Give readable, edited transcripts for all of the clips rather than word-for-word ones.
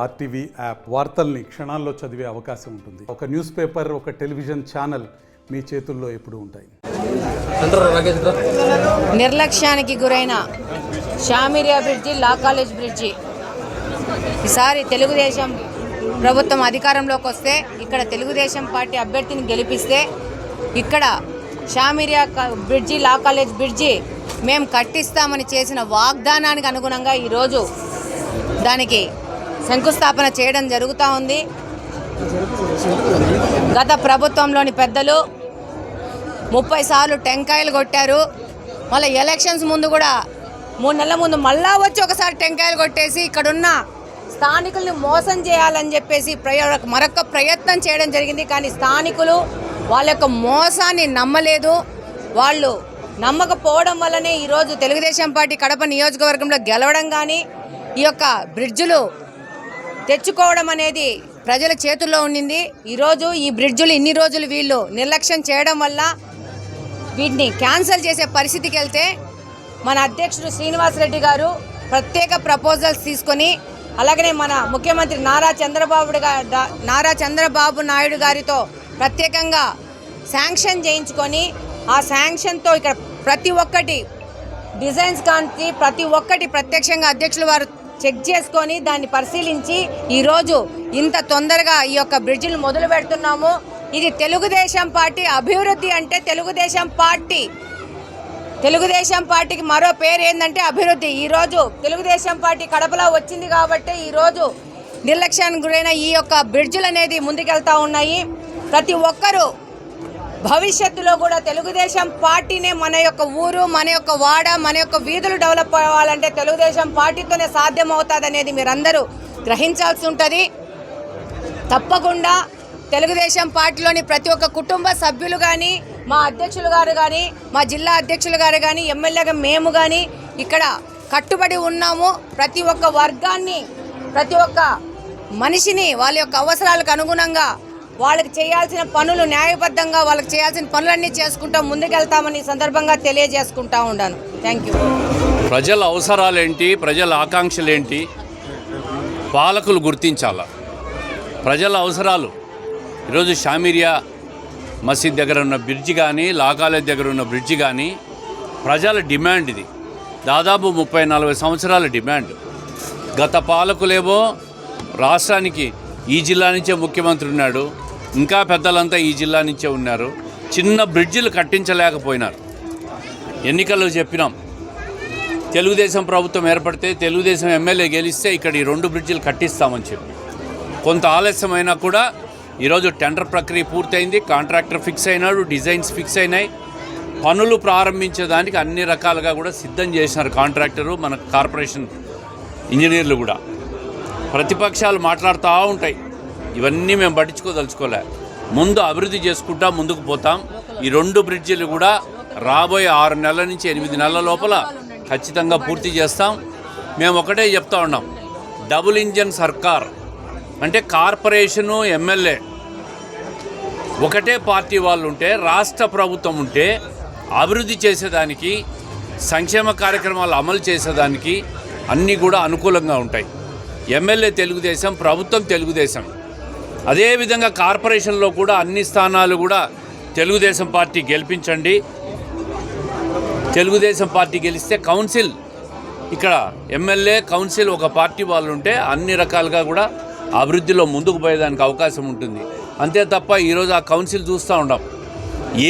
RTV app వార్తల్ని క్షణాల్లో చదివే అవకాశం ఉంటుంది. ఒక న్యూస్ పేపర్, ఒక టెలివిజన్ ఛానల్ మీ చేతుల్లో ఎప్పుడూ ఉంటాయి. నిర్లక్ష్యానికి గురైన షామిరియా బ్రిడ్జి, లా కాలేజ్ బ్రిడ్జి ఈసారి తెలుగుదేశం ప్రభుత్వం అధికారంలోకి వస్తే, ఇక్కడ తెలుగుదేశం పార్టీ అభ్యర్థిని గెలిపిస్తే, ఇక్కడ షామిరియా బ్రిడ్జి, లా కాలేజ్ బ్రిడ్జి మేము కట్టిస్తామని చేసిన వాగ్దానానికి అనుగుణంగా ఈరోజు దానికి శంకుస్థాపన చేయడం జరుగుతూ ఉంది. గత ప్రభుత్వంలోని పెద్దలు 30 సార్లు టెంకాయలు కొట్టారు. మళ్ళీ ఎలక్షన్స్ ముందు కూడా 3 నెలల ముందు మళ్ళా వచ్చి ఒకసారి టెంకాయలు కొట్టేసి ఇక్కడున్న స్థానికుల్ని మోసం చేయాలని చెప్పేసి మరొక ప్రయత్నం చేయడం జరిగింది. కానీ స్థానికులు వాళ్ళ యొక్క మోసాన్ని నమ్మలేదు. వాళ్ళు నమ్మకపోవడం వల్లనే ఈరోజు తెలుగుదేశం పార్టీ కడప నియోజకవర్గంలో గెలవడం కానీ, ఈ యొక్క బ్రిడ్జులు తెచ్చుకోవడం అనేది ప్రజల చేతుల్లో ఉండింది. ఈరోజు ఈ బ్రిడ్జులు ఇన్ని రోజులు వీళ్ళు నిర్లక్ష్యం చేయడం వల్ల వీటిని క్యాన్సిల్ చేసే పరిస్థితికి వెళ్తే, మన అధ్యక్షుడు శ్రీనివాసరెడ్డి గారు ప్రత్యేక ప్రపోజల్స్ తీసుకొని, అలాగనే మన ముఖ్యమంత్రి నారా చంద్రబాబు నాయుడు గారితో ప్రత్యేకంగా శాంక్షన్ చేయించుకొని, ఆ శాంక్షన్తో ఇక్కడ ప్రతి ఒక్కటి డిజైన్స్ కానీ ప్రతి ఒక్కటి ప్రత్యక్షంగా అధ్యక్షులు వారు చెక్ చేసుకొని దాన్ని పరిశీలించి ఈరోజు ఇంత తొందరగా ఈ యొక్క బ్రిడ్జిని మొదలు పెడుతున్నాము. ఇది తెలుగుదేశం పార్టీ అభివృద్ధి. అంటే తెలుగుదేశం పార్టీకి మరో పేరు ఏంటంటే అభివృద్ధి. ఈరోజు తెలుగుదేశం పార్టీ కడపలో వచ్చింది కాబట్టి ఈరోజు నిర్లక్ష్యానికి గురైన ఈ యొక్క బ్రిడ్జిలు అనేది ముందుకెళ్తూ ఉన్నాయి. ప్రతి ఒక్కరూ భవిష్యత్తులో కూడా తెలుగుదేశం పార్టీనే మన యొక్క ఊరు, మన యొక్క వాడ, మన యొక్క వీధులు డెవలప్ అవ్వాలంటే తెలుగుదేశం పార్టీతోనే సాధ్యమవుతుంది అనేది మీరందరూ గ్రహించాల్సి ఉంటుంది. తప్పకుండా తెలుగుదేశం పార్టీలోని ప్రతి ఒక్క కుటుంబ సభ్యులు కానీ, మా అధ్యక్షులు గారు కానీ, మా జిల్లా అధ్యక్షులు గారు కానీ, ఎమ్మెల్యేగా మేము కానీ ఇక్కడ కట్టుబడి ఉన్నాము. ప్రతి ఒక్క వర్గాన్ని, ప్రతి ఒక్క మనిషిని వాళ్ళ యొక్క అవసరాలకు అనుగుణంగా వాళ్ళకి చేయాల్సిన పనులు న్యాయబద్ధంగా వాళ్ళకి చేయాల్సిన పనులన్నీ చేసుకుంటూ ముందుకెళ్తామని సందర్భంగా తెలియజేసుకుంటా ఉన్నాను. Thank you. ప్రజల అవసరాలేంటి, ప్రజల ఆకాంక్షలేంటి పాలకులు గుర్తించాల. ప్రజల అవసరాలు ఈరోజు షామిరియా మసీద్ దగ్గర ఉన్న బ్రిడ్జి కానీ, లా కాలేజ్ దగ్గర ఉన్న బ్రిడ్జి కానీ ప్రజల డిమాండ్. ఇది దాదాపు 30-40 సంవత్సరాల డిమాండ్. గత పాలకులేమో రాష్ట్రానికి ఈ జిల్లా నుంచే ముఖ్యమంత్రి ఉన్నాడు, ఇంకా పెద్దలంతా ఈ జిల్లా నుంచే ఉన్నారు, చిన్న బ్రిడ్జిలు కట్టించలేకపోయినారు. ఎన్నికల్లో చెప్పినాం, తెలుగుదేశం ప్రభుత్వం ఏర్పడితే, తెలుగుదేశం ఎమ్మెల్యే గెలిస్తే ఇక్కడ ఈ 2 బ్రిడ్జిలు కట్టిస్తామని చెప్పి కొంత ఆలస్యమైనా కూడా ఈరోజు టెండర్ ప్రక్రియ పూర్తయింది. కాంట్రాక్టర్ ఫిక్స్ అయినాడు, డిజైన్స్ ఫిక్స్ అయినాయి. పనులు ప్రారంభించేదానికి అన్ని రకాలుగా కూడా సిద్ధం చేసినారు కాంట్రాక్టరు, మన కార్పొరేషన్ ఇంజనీర్లు కూడా. ప్రతిపక్షాలు మాట్లాడుతూ ఉంటాయి, ఇవన్నీ మేము పట్టించుకోదలుచుకోలే. ముందు అభివృద్ధి చేసుకుంటా ముందుకు పోతాం. ఈ 2 బ్రిడ్జిలు కూడా రాబోయే 6 నెలల నుంచి 8 నెలల లోపల ఖచ్చితంగా పూర్తి చేస్తాం. మేము ఒకటే చెప్తా ఉన్నాం, డబుల్ ఇంజన్ సర్కార్ అంటే కార్పొరేషను, ఎమ్మెల్యే ఒకటే పార్టీ వాళ్ళు ఉంటే, రాష్ట్ర ప్రభుత్వం ఉంటే అభివృద్ధి చేసేదానికి, సంక్షేమ కార్యక్రమాలు అమలు చేసేదానికి అన్నీ కూడా అనుకూలంగా ఉంటాయి. ఎమ్మెల్యే తెలుగుదేశం, ప్రభుత్వం తెలుగుదేశం. అదేవిధంగా కార్పొరేషన్లో కూడా అన్ని స్థానాలు కూడా తెలుగుదేశం పార్టీ గెలిపించండి. తెలుగుదేశం పార్టీ గెలిస్తే కౌన్సిల్, ఇక్కడ ఎమ్మెల్యే, కౌన్సిల్ ఒక పార్టీ వాళ్ళు ఉంటే అన్ని రకాలుగా కూడా అభివృద్ధిలో ముందుకు పోయేదానికి అవకాశం ఉంటుంది. అంతే తప్ప ఈరోజు ఆ కౌన్సిల్ చూస్తూ ఉంటాం,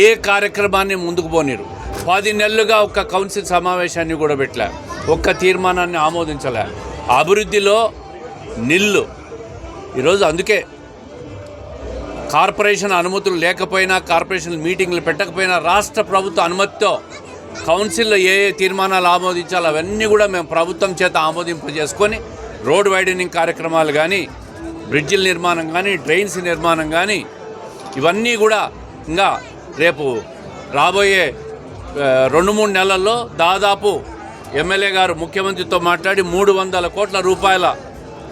ఏ కార్యక్రమాన్ని ముందుకు పోనీరు. 10 నెలలుగా ఒక్క కౌన్సిల్ సమావేశాన్ని కూడా పెట్టలే, ఒక్క తీర్మానాన్ని ఆమోదించలే. అభివృద్ధిలో నిల్లు. ఈరోజు అందుకే కార్పొరేషన్ అనుమతులు లేకపోయినా, కార్పొరేషన్ మీటింగ్లు పెట్టకపోయినా, రాష్ట్ర ప్రభుత్వ అనుమతితో కౌన్సిల్లో ఏ తీర్మానాలు ఆమోదించాలో అవన్నీ కూడా మేము ప్రభుత్వం చేత ఆమోదింపజేసుకొని రోడ్ వైడనింగ్ కార్యక్రమాలు కానీ, బ్రిడ్జిల నిర్మాణం కానీ, డ్రైన్స్ నిర్మాణం కానీ ఇవన్నీ కూడా ఇంకా రేపు రాబోయే 2-3 నెలల్లో దాదాపు ఎమ్మెల్యే గారు ముఖ్యమంత్రితో మాట్లాడి 300 కోట్ల రూపాయల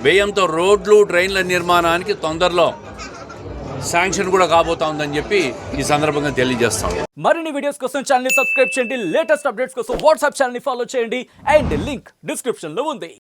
వ్యయంతో రోడ్లు, డ్రైన్ల నిర్మాణానికి తొందరలో శాంక్షన్ కూడా కాబోతా ఉందని చెప్పి ఈ సందర్భంగా తెలియజేస్తాం. మరిన్ని వీడియోస్ కోసం ఛానల్ ని సబ్స్క్రైబ్ చేయండి, లేటెస్ట్ అప్డేట్స్ కోసం వాట్సాప్ ఛానల్ ని ఫాలో చేయండి, అండ్ లింక్ డిస్క్రిప్షన్ లో ఉంది.